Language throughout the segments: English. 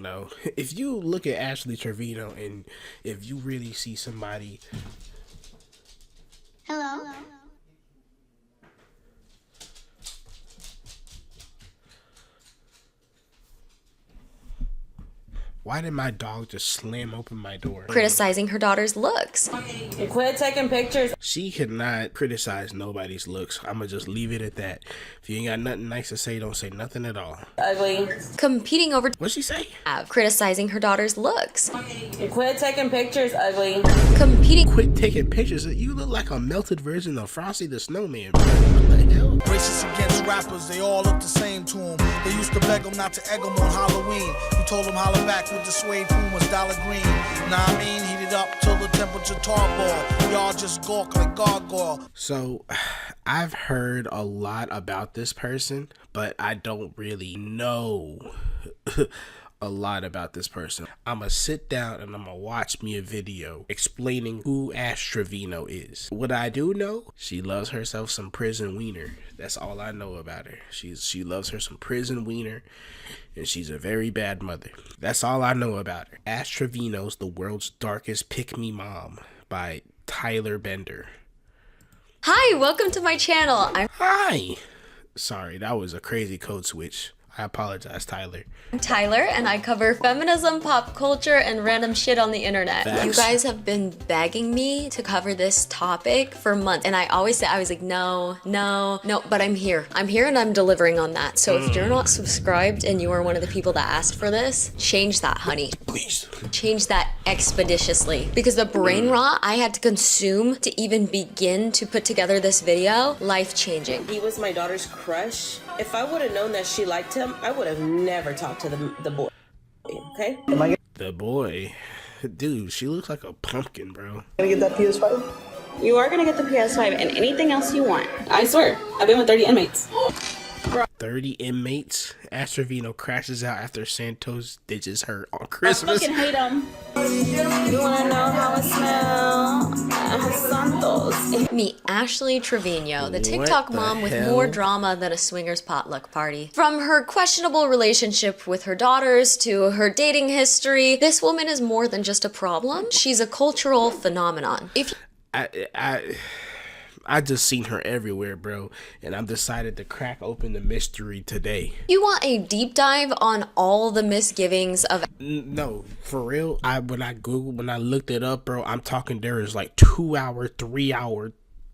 know. If you look at Ashley Trevino and if you really see somebody. Hello. Why did my dog just slam open my door? Criticizing her daughter's looks. Quit taking pictures. She cannot criticize nobody's looks. I'ma just leave it at that. If you ain't got nothing nice to say, don't say nothing at all. Ugly. Competing over What'd she say? criticizing her daughter's looks. Quit taking pictures, ugly. Competing. Quit taking pictures. You look like a melted version of Frosty the Snowman, bro. What the hell? Racist against rappers, they all look the same to him. They used to beg them not to egg them on Halloween. You told them holler back with the suede Pumas, dollar green. Nah, I mean, heat it up till the temperature tarball. Y'all just gawk like gargoyle. So, I've heard a lot about this person, but I don't really know a lot about this person. I'm gonna sit down and I'm gonna watch me a video explaining who Ash Trevino is. What I do know, she loves herself some prison wiener. That's all I know about her. She loves her some prison wiener, and she's a very bad mother. That's all I know about her. Ash Trevino's The World's Darkest Pick-Me Mom by Tyler Bender. Hi, welcome to my channel. Hi. Sorry, that was a crazy code switch. I apologize, Tyler. I'm Tyler, and I cover feminism, pop culture, and random shit on the internet. Facts. You guys have been begging me to cover this topic for months, and I always say, I was like, no, but I'm here. I'm here and I'm delivering on that. So if you're not subscribed and you are one of the people that asked for this, change that, honey. Please. Change that expeditiously. Because the brain rot I had to consume to even begin to put together this video, life-changing. He was my daughter's crush. If I would have known that she liked him, I would have never talked to the boy. Okay? The boy. Dude, she looks like a pumpkin, bro. Gonna get that PS5? You are gonna get the PS5 and anything else you want. I swear, I've been with 30 inmates. 30 inmates. Ash Trevino crashes out after Santos ditches her on Christmas. I fucking hate them. You wanna know how I smell? Santos. Meet Ashley Trevino, the What TikTok the mom with hell? more drama than a swingers potluck party. From her questionable relationship with her daughters to her dating history, this woman is more than just a problem. She's a cultural phenomenon. If I just seen her everywhere, bro, and I've decided to crack open the mystery today. you want a deep dive on all the misgivings of No, for real. When I looked it up, bro, I'm talking there is like 2-hour, 3-hour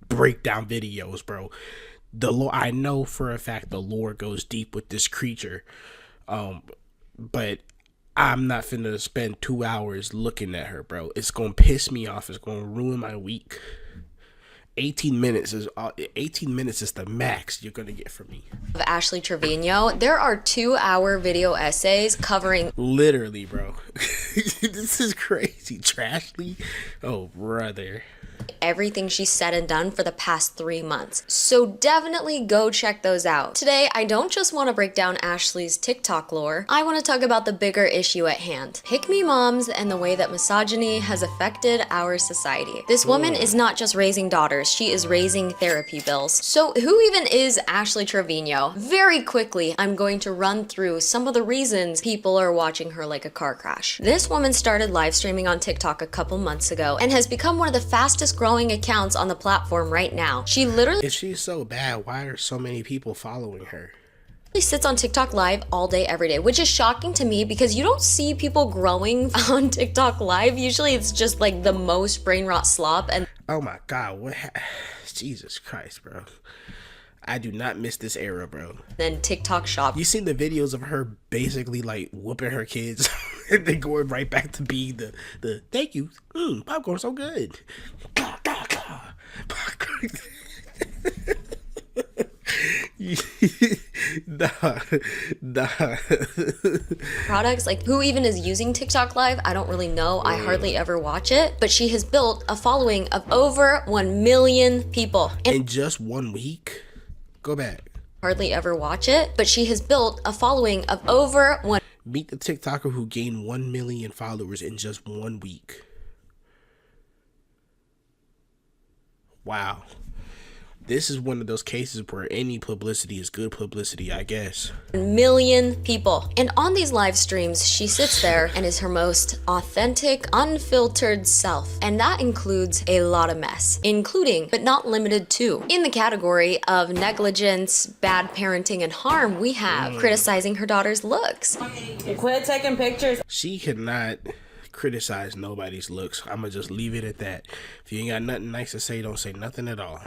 breakdown videos, bro. The lore, I know for a fact the lore goes deep with this creature, but I'm not finna spend 2 hours looking at her, bro. It's gonna piss me off. It's gonna ruin my week. 18 minutes is the max you're gonna get from me. Ashley Trevino, there are 2-hour video essays covering Literally, bro. This is crazy. Trashly. Oh, brother. everything she's said and done for the past 3 months. So definitely go check those out. Today, I don't just want to break down Ashley's TikTok lore. I want to talk about the bigger issue at hand. Pick-me moms and the way that misogyny has affected our society. This woman is not just raising daughters, she is raising therapy bills. So who even is Ashley Trevino? Very quickly, I'm going to run through some of the reasons people are watching her like a car crash. This woman started live streaming on TikTok a couple months ago and has become one of the fastest growing accounts on the platform right now. She literally If she's so bad, why are so many people following her? sits on TikTok live all day, every day, which is shocking to me because you don't see people growing on TikTok live. Usually it's just like the most brain rot slop and Oh my God, Jesus Christ, bro. I do not miss this era, bro. then TikTok shop. You seen the videos of her basically like whooping her kids and then going right back to being the thank you. Popcorn so good. Popcorn. Nah. Products, like who even is using TikTok live? I don't really know. I hardly ever watch it, but she has built a following of over 1 million people. And In just 1 week? Go back. hardly ever watch it, but she has built a following of over 1 Meet the TikToker who gained 1 million followers in just 1 week. Wow. This is one of those cases where any publicity is good publicity, I guess. Million people. And on these live streams, she sits there and is her most authentic, unfiltered self. And that includes a lot of mess, including, but not limited to. In the category of negligence, bad parenting, and harm, we have criticizing her daughter's looks. Quit taking pictures. She cannot criticize nobody's looks. I'ma just leave it at that. If you ain't got nothing nice to say, don't say nothing at all.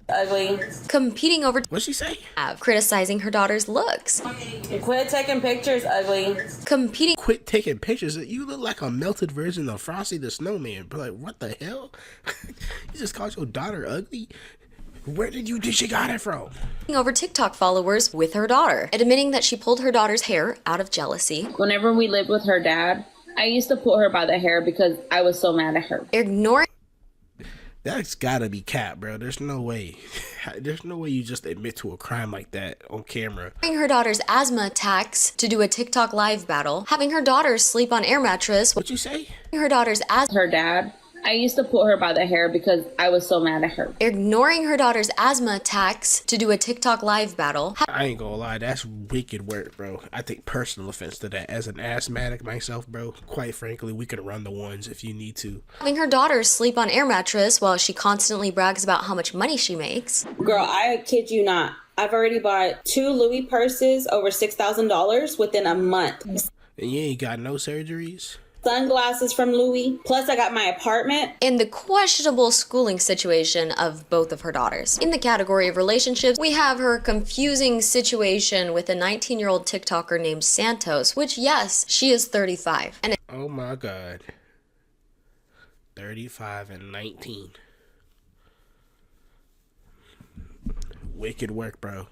Ugly. Competing over What'd she say? criticizing her daughter's looks. Quit taking pictures, ugly. Competing Quit taking pictures. You look like a melted version of Frosty the Snowman. But like, what the hell? You just called your daughter ugly? Where did you think she got it from? over TikTok followers with her daughter, admitting that she pulled her daughter's hair out of jealousy. Whenever we lived with her dad, I used to pull her by the hair because I was so mad at her. Ignoring That's gotta be cap, bro. There's no way. There's no way you just admit to a crime like that on camera. her daughter's asthma attacks to do a TikTok live battle, having her daughter sleep on air mattress, What you say? her daughter's asthma. Her dad, I used to pull her by the hair because I was so mad at her. Ignoring her daughter's asthma attacks to do a TikTok live battle. I ain't gonna lie, that's wicked work, bro. I take personal offense to that. As an asthmatic myself, bro, quite frankly, we could run the ones if you need to. Having her daughter sleep on air mattress while she constantly brags about how much money she makes. Girl, I kid you not. I've already bought 2 Louis purses over $6,000 within a month. And you ain't got no surgeries? Sunglasses from Louis. Plus, I got my apartment. In the questionable schooling situation of both of her daughters. In the category of relationships, we have her confusing situation with a 19-year-old TikToker named Santos, which, yes, she is 35. And Oh my god. 35 and 19. Wicked work, bro.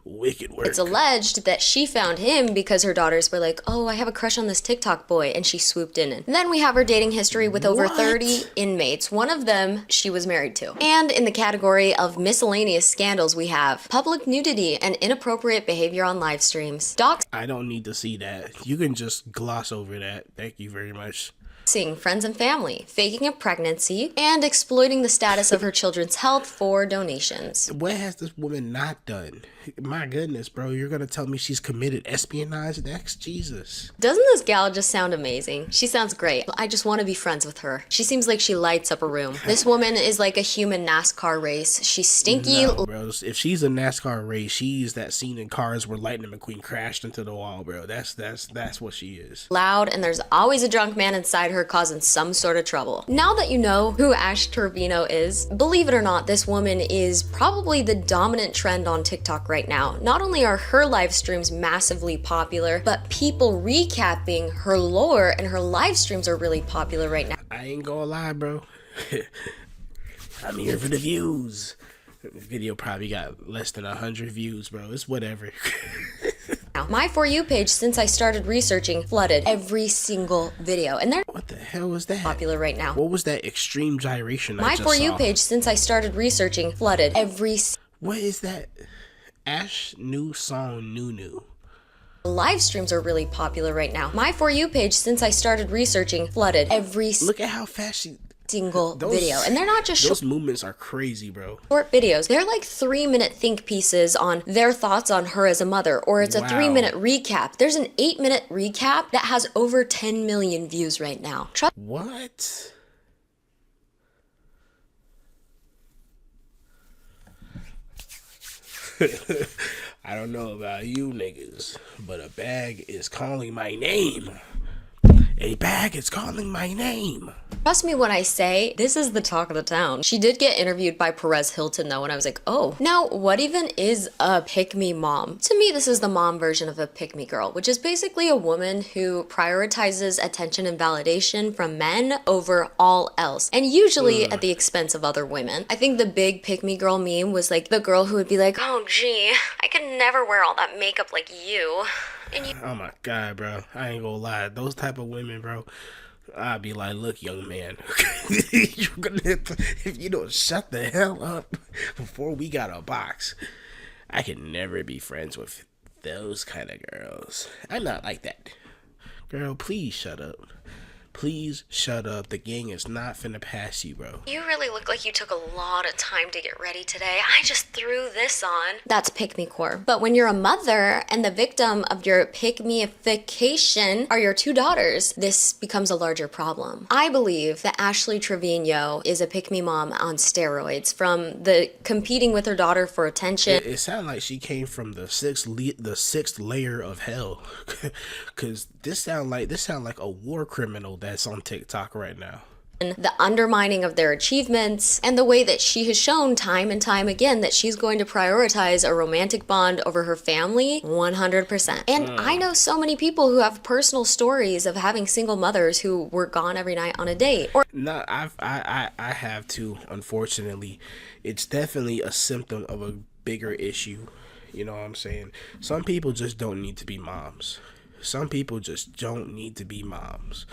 Wicked work. it's alleged that she found him because her daughters were like, oh, I have a crush on this TikTok boy, and she swooped in. And then we have her dating history with over What? 30 inmates. One of them she was married to. And in the category of miscellaneous scandals, we have public nudity and inappropriate behavior on live streams, I don't need to see that. You can just gloss over that. Thank you very much. doxing friends and family, faking a pregnancy, and exploiting the status of her children's health for donations. What has this woman not done? My goodness, bro. You're going to tell me she's committed espionage next? Jesus. Doesn't this gal just sound amazing? She sounds great. I just want to be friends with her. She seems like she lights up a room. This woman is like a human NASCAR race. She's stinky. No, bro. If she's a NASCAR race, she's that scene in Cars where Lightning McQueen crashed into the wall, bro. That's what she is. Loud, and there's always a drunk man inside her causing some sort of trouble. Now that you know who Ash Trevino is, believe it or not, this woman is probably the dominant trend on TikTok right now. Not only are her live streams massively popular, but people recapping her lore and her live streams are really popular right now. I ain't gonna lie, bro. I'm here for the views. The video probably got less than 100 views, bro. It's whatever. My For You page, since I started researching, flooded every single video, and they're What the hell was that? popular right now. What was that extreme gyration I My just For You saw? page, since I started researching, flooded every What is that? Ash new song Nunu. live streams are really popular right now. My For You page, since I started researching, flooded every Look at how fast she... single video. And they're not just Those movements are crazy, bro. short videos. They're like 3-minute think pieces on their thoughts on her as a mother, or it's a Wow. 3-minute recap. There's an 8-minute recap that has over 10 million views right now. Trust What? I don't know about you niggas, but a bag is calling my name. A bag is calling my name. me when I say this is the talk of the town. She did get interviewed by Perez Hilton though, and I was like, oh. Now, what even is a pick-me mom? To me, this is the mom version of a pick-me girl, which is basically a woman who prioritizes attention and validation from men over all else, and usually at the expense of other women. I think the big pick-me girl meme was like the girl who would be like, oh gee, I could never wear all that makeup like you. And you Oh my god, bro. I ain't gonna lie. Those type of women, bro, I'd be like, look, young man, you're gonna have to, if you don't shut the hell up before we got a box, I can never be friends with those kind of girls. I'm not like that. Girl, please shut up. Please shut up. The gang is not finna pass you, bro. You really look like you took a lot of time to get ready today. I just threw this on. That's pick-me-core. But when you're a mother and the victim of your pick-me-ification are your two daughters, this becomes a larger problem. I believe that Ashley Trevino is a pick-me mom on steroids, from the competing with her daughter for attention. It sounded like she came from the sixth layer of hell, cause this sound like a war criminal that's on TikTok right now. The undermining of their achievements, and the way that she has shown time and time again that she's going to prioritize a romantic bond over her family 100%. And I know so many people who have personal stories of having single mothers who were gone every night on a date. No, I have to, unfortunately. It's definitely a symptom of a bigger issue. You know what I'm saying? Some people just don't need to be moms. Some people just don't need to be moms.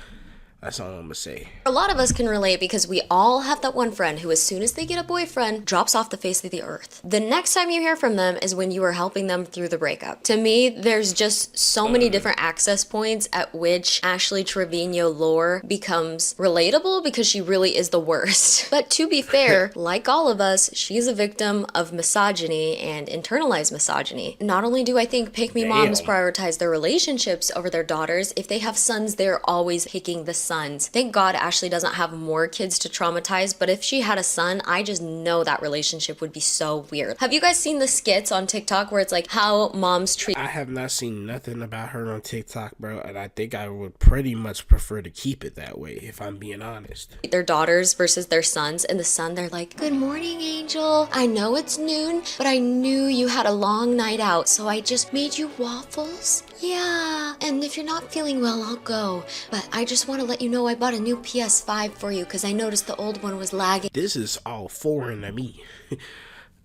That's all I'm gonna say. A lot of us can relate because we all have that one friend who, as soon as they get a boyfriend, drops off the face of the earth. The next time you hear from them is when you are helping them through the breakup. To me, there's just so many different access points at which Ashley Trevino lore becomes relatable because she really is the worst. But to be fair, like all of us, she's a victim of misogyny and internalized misogyny. Not only do I think pick-me moms prioritize their relationships over their daughters, if they have sons, they're always picking the sons. Thank God Ashley doesn't have more kids to traumatize, but if she had a son, I just know that relationship would be so weird. Have you guys seen the skits on TikTok where it's like how moms treat... I have not seen nothing about her on TikTok, bro, and I think I would pretty much prefer to keep it that way, if I'm being honest. Their daughters versus their sons, and the son, they're like, "Good morning, Angel. I know it's noon, but I knew you had a long night out, so I just made you waffles. Yeah, and if you're not feeling well, I'll go. But I just want to let you know I bought a new PS5 for you because I noticed the old one was lagging." This is all foreign to me.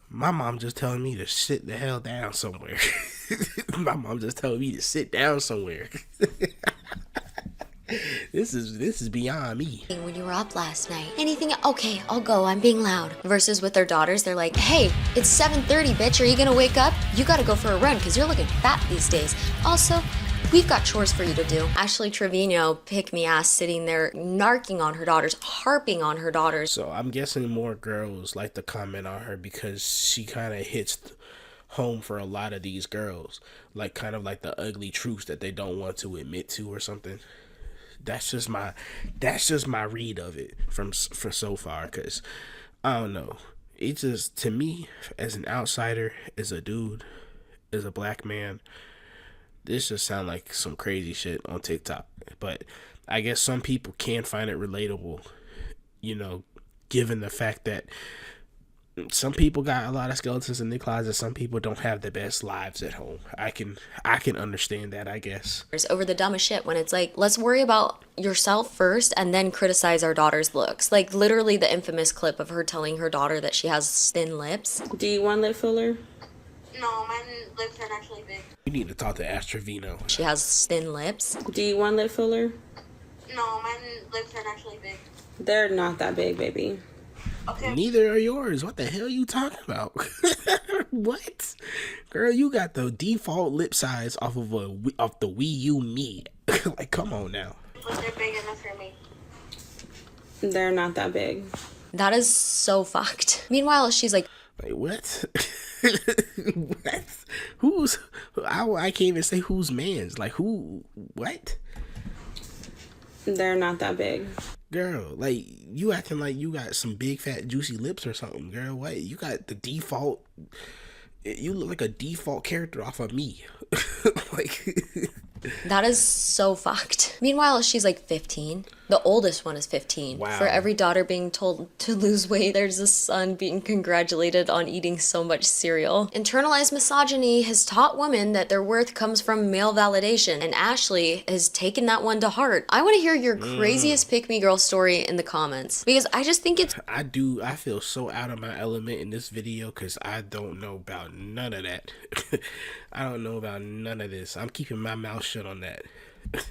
My mom just telling me to sit the hell down somewhere. My mom just telling me to sit down somewhere. This is beyond me. When you were up last night. Anything? Okay, I'll go. I'm being loud. Versus with their daughters, they're like, "Hey, it's 7:30, bitch. Are you gonna wake up? You gotta go for a run because you're looking fat these days. Also, we've got chores for you to do." Ashley Trevino, pick me ass, sitting there narking on her daughters, harping on her daughters. So I'm guessing more girls like to comment on her because she kind of hits home for a lot of these girls, like kind of like the ugly truths that they don't want to admit to or something. That's just my read of it for so far, because I don't know. It just, to me, as an outsider, as a dude, as a black man, this just sounds like some crazy shit on TikTok. But I guess some people can find it relatable, you know, given the fact that some people got a lot of skeletons in their closet. Some people don't have the best lives at home. I can understand that, I guess. Over the dumbest shit, when it's like, let's worry about yourself first and then criticize our daughter's looks. Like literally the infamous clip of her telling her daughter that she has thin lips. Do you want lip filler? No, my lips are actually big. You need to talk to Trevino. She has thin lips. Do you want lip filler? No, my lips are actually big. They're not that big, baby. Okay. Neither are yours. What the hell are you talking about? What? Girl, you got the default lip size off the Wii U Me. Like, come on now. But they're big enough for me. They're not that big. That is so fucked. Meanwhile, she's like, what? What? Who's? I can't even say whose man's. Like, who? What? They're not that big. Girl, like, you acting like you got some big fat juicy lips or something, girl. What? You got the default. You look like a default character off of me. Like, that is so fucked. Meanwhile, she's like 15. The oldest one is 15. Wow. For every daughter being told to lose weight, there's a son being congratulated on eating so much cereal. Internalized misogyny has taught women that their worth comes from male validation, and Ashley has taken that one to heart. I want to hear your craziest pick-me girl story in the comments, because I just think it's... I feel so out of my element in this video because I don't know about none of that. I don't know about none of this. I'm keeping my mouth shut on that.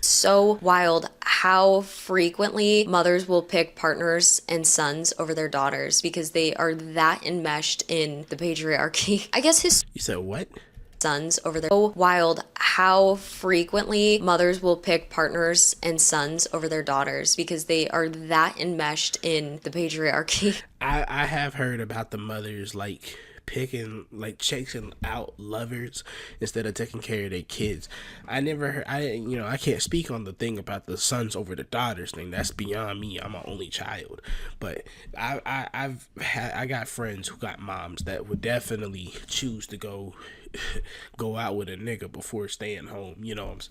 So wild how frequently mothers will pick partners and sons over their daughters because they are that enmeshed in the patriarchy. I guess You said what? sons over their so wild how frequently mothers will pick partners and sons over their daughters because they are that enmeshed in the patriarchy. I have heard about the mothers picking chasing out lovers instead of taking care of their kids. I never heard I can't speak on the thing about the sons over the daughters thing. That's beyond me. I'm an only child. But I got friends who got moms that would definitely choose to go out with a nigga before staying home. You know what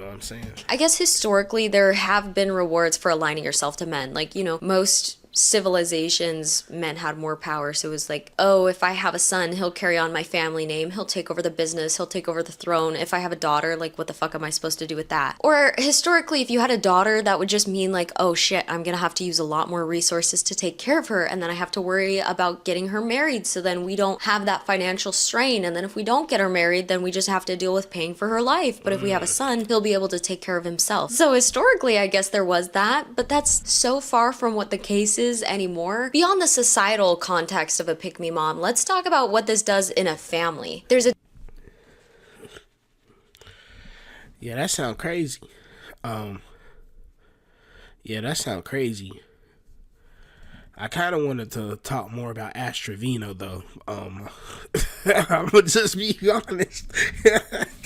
I'm saying? I guess historically there have been rewards for aligning yourself to men. Most civilizations, men had more power. So it was like, oh, if I have a son, he'll carry on my family name. He'll take over the business. He'll take over the throne. If I have a daughter, what the fuck am I supposed to do with that? Or historically, if you had a daughter, that would just mean oh shit, I'm gonna have to use a lot more resources to take care of her. And then I have to worry about getting her married. So then we don't have that financial strain. And then if we don't get her married, then we just have to deal with paying for her life. But if we have a son, he'll be able to take care of himself. So historically, I guess there was that, but that's so far from what the case is anymore. Beyond the societal context of a pick-me mom, let's talk about what this does in a family. Yeah, that sound crazy. I kind of wanted to talk more about Ash Trevino, though. I'm gonna just be honest.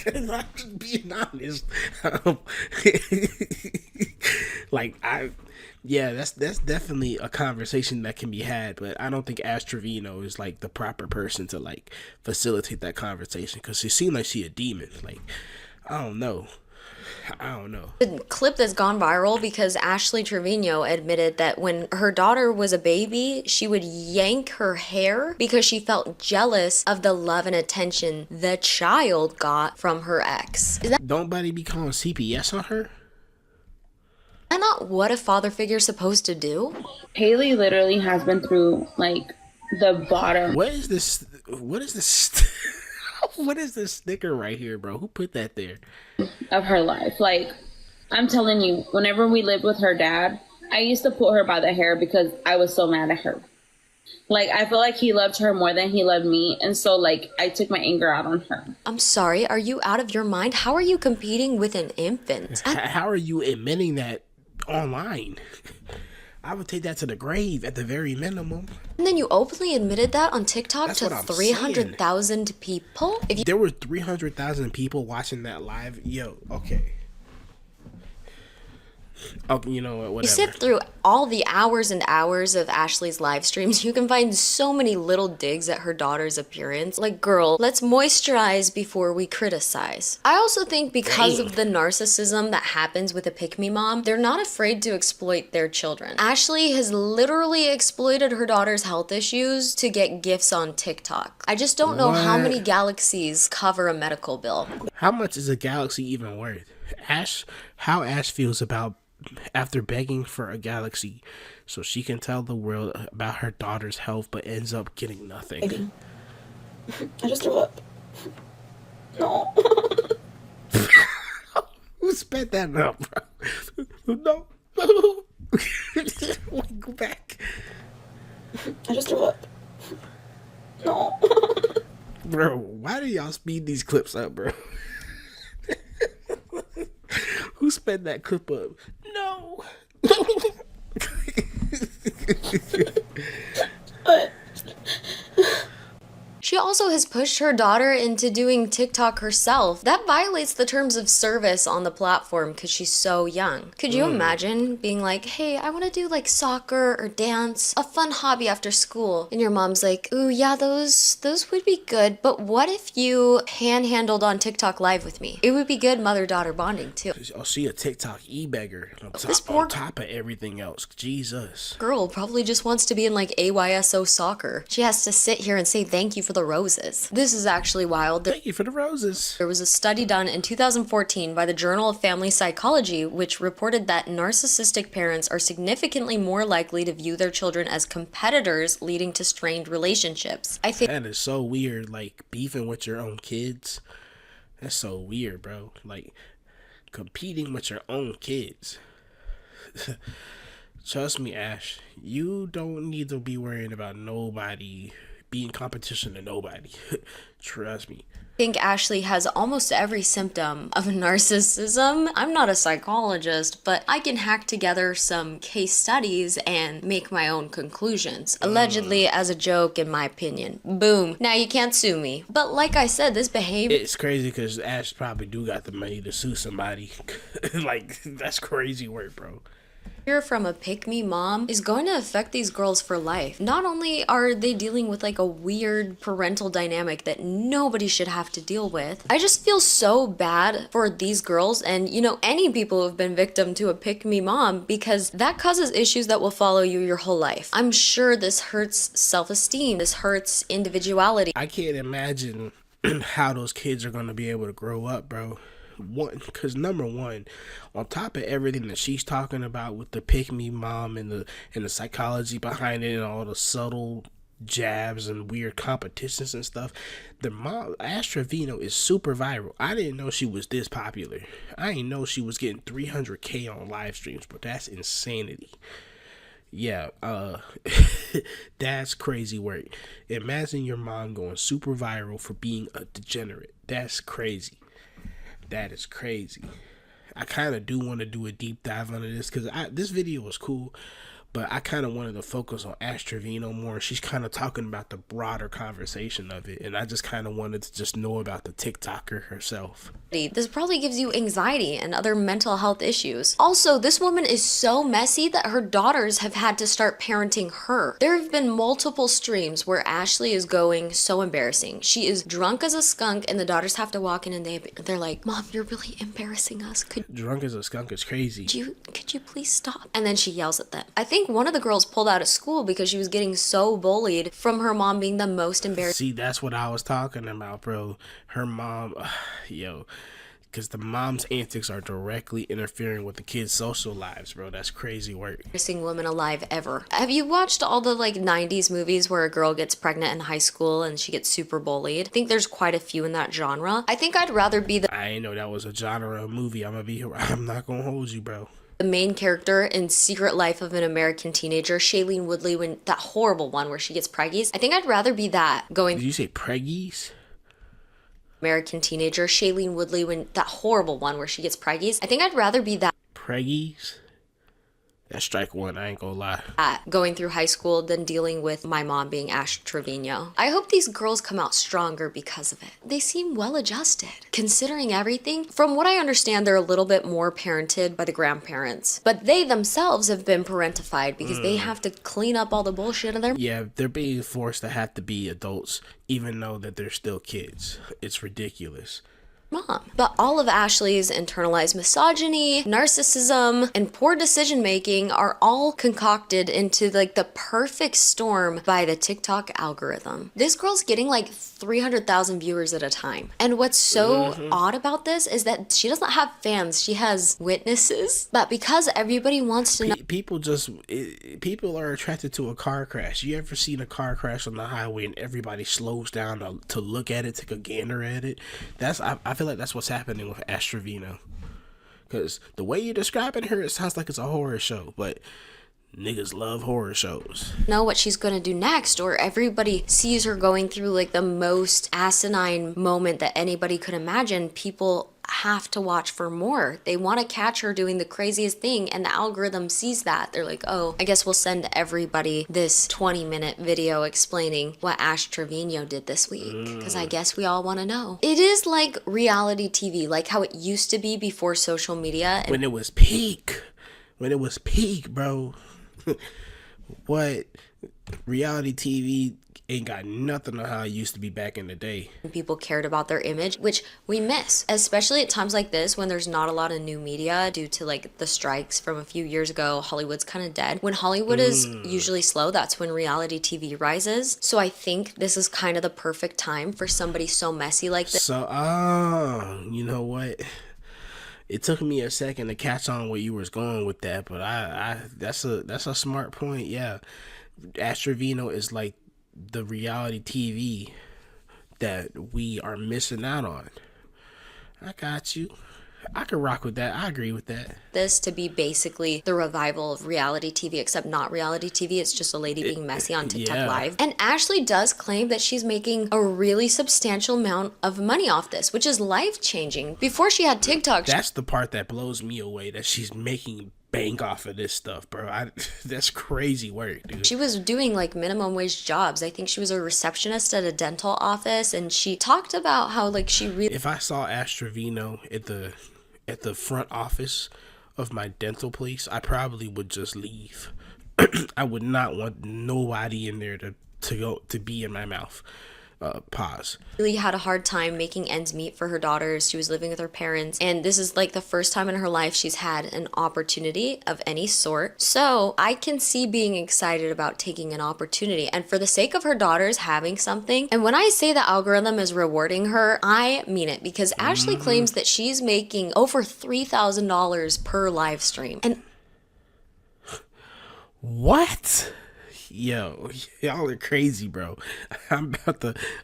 I'm just being honest. That's definitely a conversation that can be had, but I don't think Ash Trevino is the proper person to facilitate that conversation because she seemed like she a demon. I don't know. The clip that's gone viral because Ashley Trevino admitted that when her daughter was a baby, she would yank her hair because she felt jealous of the love and attention the child got from her ex. Is that Nobody be calling CPS on her? not what a father figure is supposed to do? Haley literally has been through the bottom. What is this? What is this? What is this sticker right here, bro? Who put that there? Of her life. I'm telling you, whenever we lived with her dad, I used to pull her by the hair because I was so mad at her. I feel like he loved her more than he loved me. And so, I took my anger out on her. I'm sorry, are you out of your mind? How are you competing with an infant? How are you admitting that online? I would take that to the grave at the very minimum. And then you openly admitted that on TikTok That's to what I'm 300,000 people? There were 300,000 people watching that live. Yo, okay. Oh, you know what? Whatever. You sift through all the hours and hours of Ashley's live streams, you can find so many little digs at her daughter's appearance. Girl, let's moisturize before we criticize. I also think because of the narcissism that happens with a pick-me mom, they're not afraid to exploit their children. Ashley has literally exploited her daughter's health issues to get gifts on TikTok. I just don't know how many galaxies cover a medical bill. How much is a galaxy even worth? How Ash feels about after begging for a galaxy so she can tell the world about her daughter's health but ends up getting nothing. I just threw up. No. Who sped that up, bro? No. Go back. I just threw up. No. Bro, why do y'all speed these clips up, bro? Who sped that clip up? No. She also has pushed her daughter into doing TikTok herself. That violates the terms of service on the platform because she's so young. Could you imagine being like, hey, I want to do soccer or dance, a fun hobby after school. And your mom's like, ooh, yeah, those would be good. But what if you panhandled on TikTok live with me? It would be good mother-daughter bonding too. Oh, she a TikTok e-beggar on top of everything else. Jesus. Girl probably just wants to be in AYSO soccer. She has to sit here and say thank you for the roses. This is actually wild. Thank you for the roses. There was a study done in 2014 by the Journal of Family Psychology which reported that narcissistic parents are significantly more likely to view their children as competitors, leading to strained relationships. I think that is so weird, beefing with your own kids. That's so weird, bro. Competing with your own kids. Trust me, Ash, you don't need to be worrying about nobody be in competition to nobody. Trust me. I think Ashley has almost every symptom of narcissism. I'm not a psychologist, but I can hack together some case studies and make my own conclusions. Allegedly as a joke, in my opinion. Boom. Now you can't sue me. But like I said, this behavior... It's crazy because Ash probably do got the money to sue somebody. Like, that's crazy work, bro. From a pick-me mom is going to affect these girls for life. Not only are they dealing with like a weird parental dynamic that nobody should have to deal with, I just feel so bad for these girls and, you know, any people who've been victim to a pick-me mom, because that causes issues that will follow you your whole life. I'm sure this hurts self-esteem. This hurts individuality. I can't imagine how those kids are going to be able to grow up, bro. Because number one, on top of everything that she's talking about with the pick me mom and the psychology behind it and all the subtle jabs and weird competitions and stuff, the mom, Ash Trevino, is super viral. I didn't know she was this popular. I didn't know she was getting 300K on live streams, but that's insanity. Yeah, that's crazy work. Imagine your mom going super viral for being a degenerate. That's crazy. That is crazy. I kind of do want to do a deep dive into this because this video was cool, but I kind of wanted to focus on Ash Trevino more. She's kind of talking about the broader conversation of it, and I just kind of wanted to just know about the TikToker herself. This probably gives you anxiety and other mental health issues. Also, this woman is so messy that her daughters have had to start parenting her. There have been multiple streams where Ashley is going so embarrassing. She is drunk as a skunk and the daughters have to walk in and they're like, "Mom, you're really embarrassing us. Drunk as a skunk is crazy. Could you please stop?" And then she yells at them. I think one of the girls pulled out of school because she was getting so bullied from her mom being the most embarrassing. See, that's what I was talking about, bro. Her mom, because the mom's antics are directly interfering with the kids' social lives, bro. That's crazy work. Embarrassing woman alive ever. Have you watched all the like 90s movies where a girl gets pregnant in high school and she gets super bullied? I think there's quite a few in that genre. I think I'd rather be I didn't know that was a genre of movie. I'm not gonna hold you, bro. The main character in Secret Life of an American Teenager, Shailene Woodley, when that horrible one where she gets preggies. I think I'd rather be that going. Did you say preggies? American Teenager, Shailene Woodley, when that horrible one where she gets preggies. I think I'd rather be that. Preggies? That's strike one, I ain't gonna lie. Going through high school than dealing with my mom being Ash Trevino. I hope these girls come out stronger because of it. They seem well adjusted. Considering everything, from what I understand, they're a little bit more parented by the grandparents. But they themselves have been parentified because they have to clean up all the bullshit in their... Yeah, they're being forced to have to be adults, even though that they're still kids. It's ridiculous. Mom. But all of Ashley's internalized misogyny, narcissism, and poor decision making are all concocted into like the perfect storm by the TikTok algorithm. This girl's getting like 300,000 viewers at a time. And what's so odd about this is that she doesn't have fans, she has witnesses. But because everybody wants to know, people are attracted to a car crash. You ever seen a car crash on the highway and everybody slows down to look at it, take a gander at it? I feel like that's what's happening with Ash Trevino. Because the way you're describing her, it sounds like it's a horror show, but niggas love horror shows. Know what she's gonna do next, or everybody sees her going through like the most asinine moment that anybody could imagine. People have to watch for more. They want to catch her doing the craziest thing, and the algorithm sees that. They're like, oh, I guess we'll send everybody this 20-minute video explaining what Ash Trevino did this week, because I guess we all want to know. It is like reality TV, like how it used to be before social media. When it was peak, bro. What? Reality TV ain't got nothing on how it used to be back in the day. People cared about their image, which we miss, especially at times like this when there's not a lot of new media due to like the strikes from a few years ago. Hollywood's kind of dead. When Hollywood is usually slow, that's when reality TV rises. So I think this is kind of the perfect time for somebody so messy like this. So, you know what? It took me a second to catch on where you was going with that, but that's a smart point. Yeah, Ash Trevino is like the reality TV that we are missing out on. I got you. I could rock with that. I agree with that. This to be basically the revival of reality TV, except not reality TV. It's just a lady being messy on TikTok Yeah. Live. And Ashley does claim that she's making a really substantial amount of money off this, which is life-changing. Before she had TikTok, That's the part that blows me away, that she's making bank off of this stuff, bro. That's crazy work, dude. she was doing like minimum wage jobs. I think she was a receptionist at a dental office, and she talked about how like she really If I saw Trevino at the front office of my dental place, I probably would just leave. I would not want nobody in there to be in my mouth. Pause. really had a hard time making ends meet for her daughters. She was living with her parents, and this is like the first time in her life she's had an opportunity of any sort. So I can see being excited about taking an opportunity, and for the sake of her daughters having something. And when I say the algorithm is rewarding her, I mean it, because Ashley claims that she's making over $3,000 per live stream. And What? Yo, y'all are crazy, bro. I'm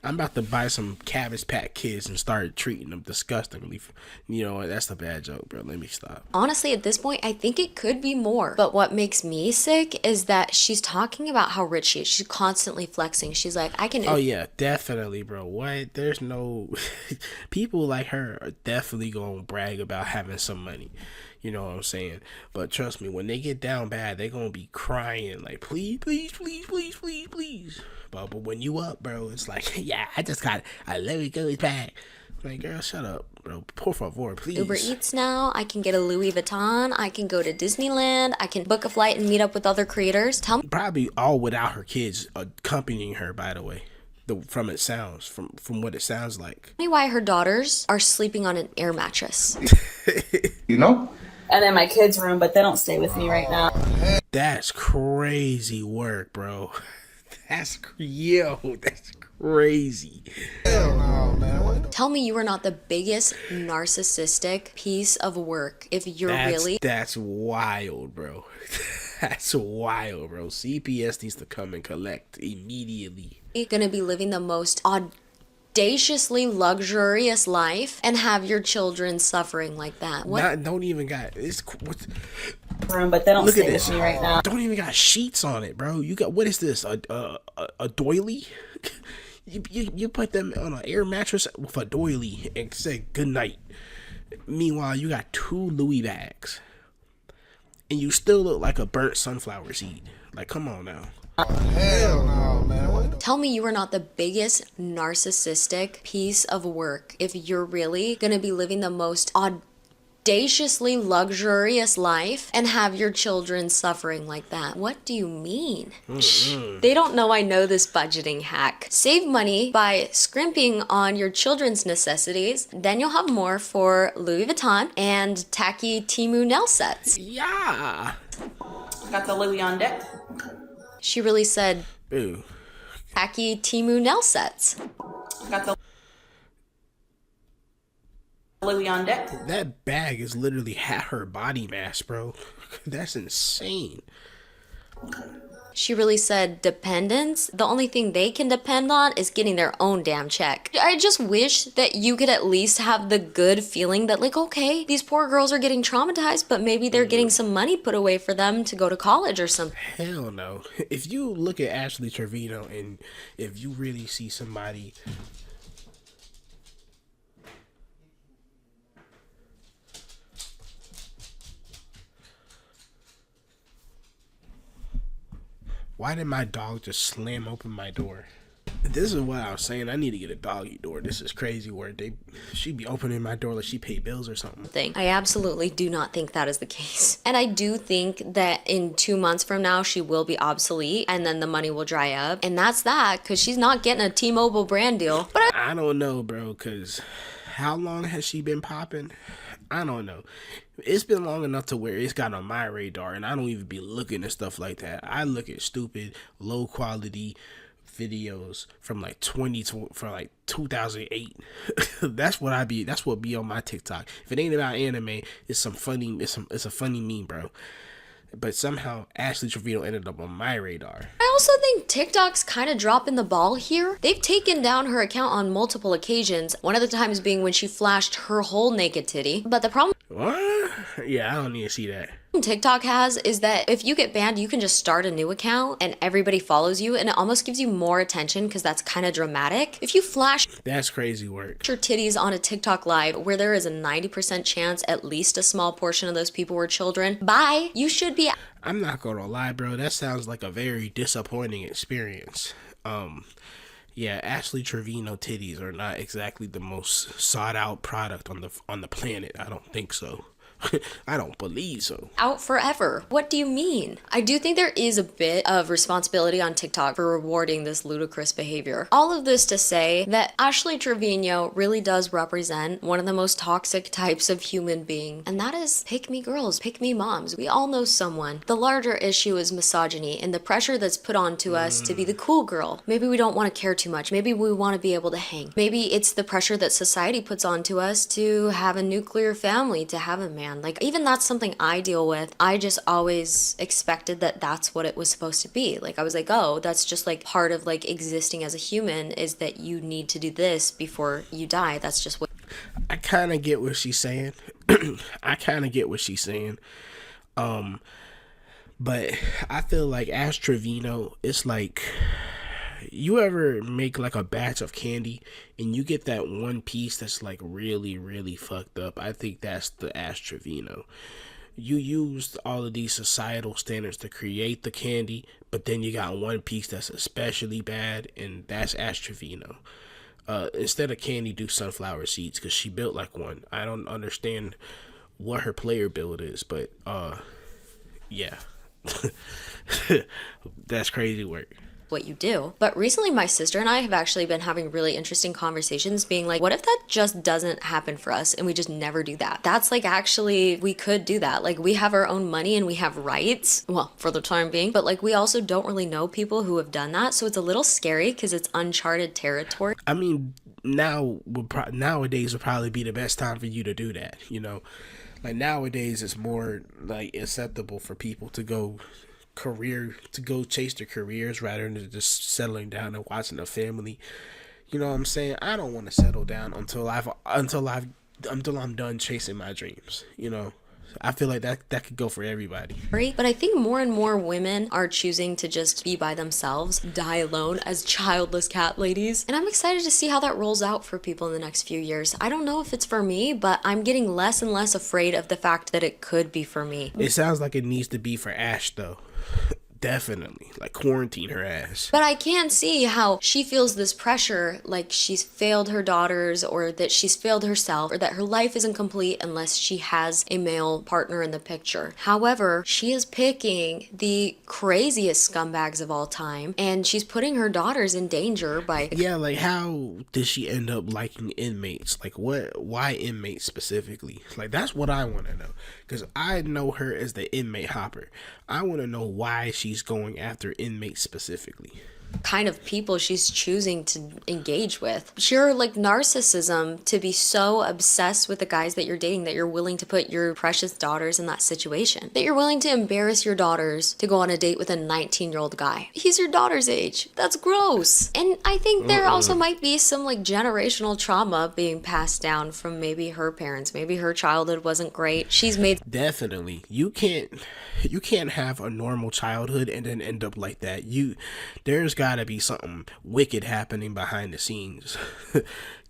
about to buy some Cabbage Patch Kids and start treating them disgustingly. You know what? That's a bad joke, bro. Let me stop. honestly, at this point, I think it could be more. But what makes me sick is that she's talking about how rich she is. She's constantly flexing. She's like, I can. Oh yeah, definitely, bro. What? There's no people like her are definitely gonna brag about having some money. You know what I'm saying? But trust me, when they get down bad, they gonna be crying like, please, please, please, please, please, please. But when you up, bro, it's like, yeah, I just got a Louis Goes bag. Like, girl, shut up, bro. Por favor, please. Uber Eats now. I can get a Louis Vuitton. I can go to Disneyland. I can book a flight and meet up with other creators. Tell me Probably all without her kids accompanying her, by the way. From what it sounds like. why her daughters are sleeping on an air mattress. You know? And in my kids' room, but they don't stay with me right now. That's crazy work, bro. That's crazy. Tell me you are not the biggest narcissistic piece of work if you're really That's wild, bro. That's wild, bro. CPS needs to come and collect immediately. gonna be living the most audaciously luxurious life and have your children suffering like that. What? Don't even got Room, but they don't look at stay this with me right now. Don't even got sheets on it, bro. You got, what is this? A doily? You put them on an air mattress with a doily and say good night. Meanwhile, you got 2 Louis bags, and you still look like a burnt sunflower seed. Like, come on now. Hell no, man. Tell me you are not the biggest narcissistic piece of work if you're really gonna be living the most audaciously luxurious life and have your children suffering like that. What do you mean? They don't know I know this budgeting hack. Save money by scrimping on your children's necessities. Then you'll have more for Louis Vuitton and tacky Temu nail sets. Yeah. Got the Louis on deck. She really said Ooh. tacky Temu nail sets. Got the Louis on deck. That bag is literally half her body mass, bro. That's insane. She really said dependents, the only thing they can depend on is getting their own damn check. I just wish that you could at least have the good feeling that, like, okay, these poor girls are getting traumatized, but maybe they're getting some money put away for them to go to college or something. Hell no. If you look at Ashley Trevino and if you really see somebody Why did my dog just slam open my door? This is what I was saying. I need to get a doggy door. This is crazy work. She be opening my door like she paid bills or something. I absolutely do not think that is the case. And I do think that in 2 months from now, she will be obsolete and then the money will dry up. And that's that, because she's not getting a T-Mobile brand deal. But I don't know, bro, because how long has she been popping? I don't know. It's been long enough to where it's got on my radar, and I don't even be looking at stuff like that. I look at stupid, low quality videos from like 2008. That's what be on my TikTok. If it ain't about anime, it's some funny. It's a funny meme, bro. but somehow Ashley Trevino ended up on my radar. I also think TikTok's kind of dropping the ball here. They've taken down her account on multiple occasions, one of the times being when she flashed her whole naked titty. But the problem What? Yeah, I don't need to see that. TikTok has is that if you get banned, you can just start a new account and everybody follows you, and it almost gives you more attention because that's kind of dramatic. If you flash That's crazy work. your titties on a TikTok live where there is a 90% chance at least a small portion of those people were children, bye, you should be. I'm not gonna lie, bro. That sounds like a very disappointing experience. Yeah, Ashley Trevino titties are not exactly the most sought out product on the planet. I don't think so. I don't believe so. Out forever. What do you mean? I do think there is a bit of responsibility on TikTok for rewarding this ludicrous behavior. All of this to say that Ashley Trevino really does represent one of the most toxic types of human being, and that is pick me girls, pick me moms. We all know someone. The larger issue is misogyny and the pressure that's put onto us to be the cool girl. Maybe we don't want to care too much. Maybe we want to be able to hang. Maybe it's the pressure that society puts onto us to have a nuclear family, to have a man. Like, even that's something I deal with. I just always expected that that's what it was supposed to be. Like, I was like, oh, that's just like part of like existing as a human, is that you need to do this before you die. That's just what. I kind of get what she's saying. I kind of get what she's saying. But I feel like Ash Trevino, it's like, you ever make like a batch of candy and you get that one piece that's like really, really fucked up? I think that's the Ash Trevino. You used all of these societal standards to create the candy, but then you got one piece that's especially bad, and that's Ash Trevino. Instead of candy, do sunflower seeds, because she built like one. I don't understand what her player build is, but yeah. That's crazy work. What you do. But recently my sister and I have actually been having really interesting conversations, being like, what if that just doesn't happen for us and we just never do that? That's like, actually, we could do that. Like, we have our own money and we have rights, well, for the time being, but like, we also don't really know people who have done that, so it's a little scary because it's uncharted territory. I mean, nowadays would probably be the best time for you to do that, you know? Like, nowadays it's more like acceptable for people to go chase their careers rather than just settling down and watching a family. You know what I'm saying? I don't want to settle down until I'm done chasing my dreams, you know? I feel like that could go for everybody. But I think more and more women are choosing to just be by themselves, die alone as childless cat ladies. And I'm excited to see how that rolls out for people in the next few years. I don't know if it's for me, but I'm getting less and less afraid of the fact that it could be for me. It sounds like it needs to be for Ash, though. Definitely. Like, quarantine her ass. But I can't see how she feels this pressure, like she's failed her daughters, or that she's failed herself, or that her life isn't complete unless she has a male partner in the picture. However, she is picking the craziest scumbags of all time, and she's putting her daughters in danger by... Yeah, like, how did she end up liking inmates? Like, why inmates specifically? Like, that's what I want to know. Because I know her as the inmate hopper. I want to know why she's going after inmates specifically. Kind of people she's choosing to engage with. Sheer like narcissism to be so obsessed with the guys that you're dating that you're willing to put your precious daughters in that situation. That you're willing to embarrass your daughters to go on a date with a 19-year-old guy. He's your daughter's age. That's gross. And I think there also might be some like generational trauma being passed down from maybe her parents. Maybe her childhood wasn't great. She's made... Definitely. You can't have a normal childhood and then end up like that. There's gotta be something wicked happening behind the scenes.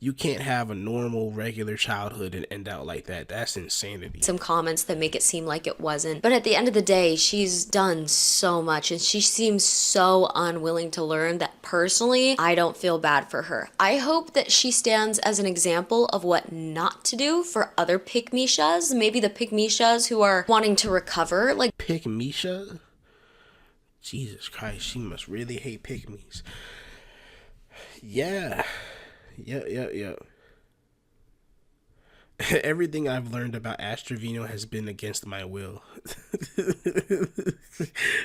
You can't have a normal, regular childhood and end out like that. That's insanity. Some comments that make it seem like it wasn't. But at the end of the day, she's done so much and she seems so unwilling to learn that personally, I don't feel bad for her. I hope that she stands as an example of what not to do for other pick-me-shas. Maybe the pick-me-shas who are wanting to recover. Like, Pick-me-sha? Jesus Christ, she must really hate pick-me's. Yeah. Yeah. Everything I've learned about Ash Trevino has been against my will.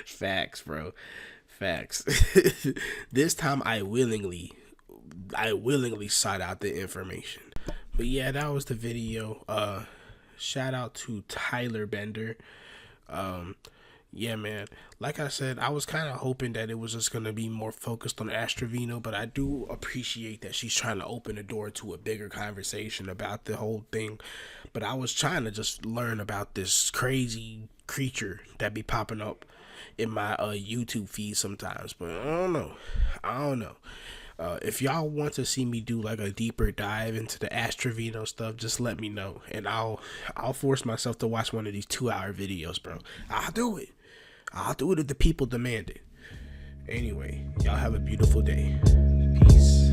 Facts, bro. Facts. This time I willingly sought out the information. But yeah, that was the video. Shout out to Tyler Bender. Yeah, man. Like I said, I was kind of hoping that it was just going to be more focused on Trevino, but I do appreciate that she's trying to open the door to a bigger conversation about the whole thing. But I was trying to just learn about this crazy creature that be popping up in my YouTube feed sometimes, but I don't know. If y'all want to see me do like a deeper dive into the Trevino stuff, just let me know, and I'll force myself to watch one of these 2-hour videos, bro. I'll do it if the people demand it. Anyway, y'all have a beautiful day. Peace.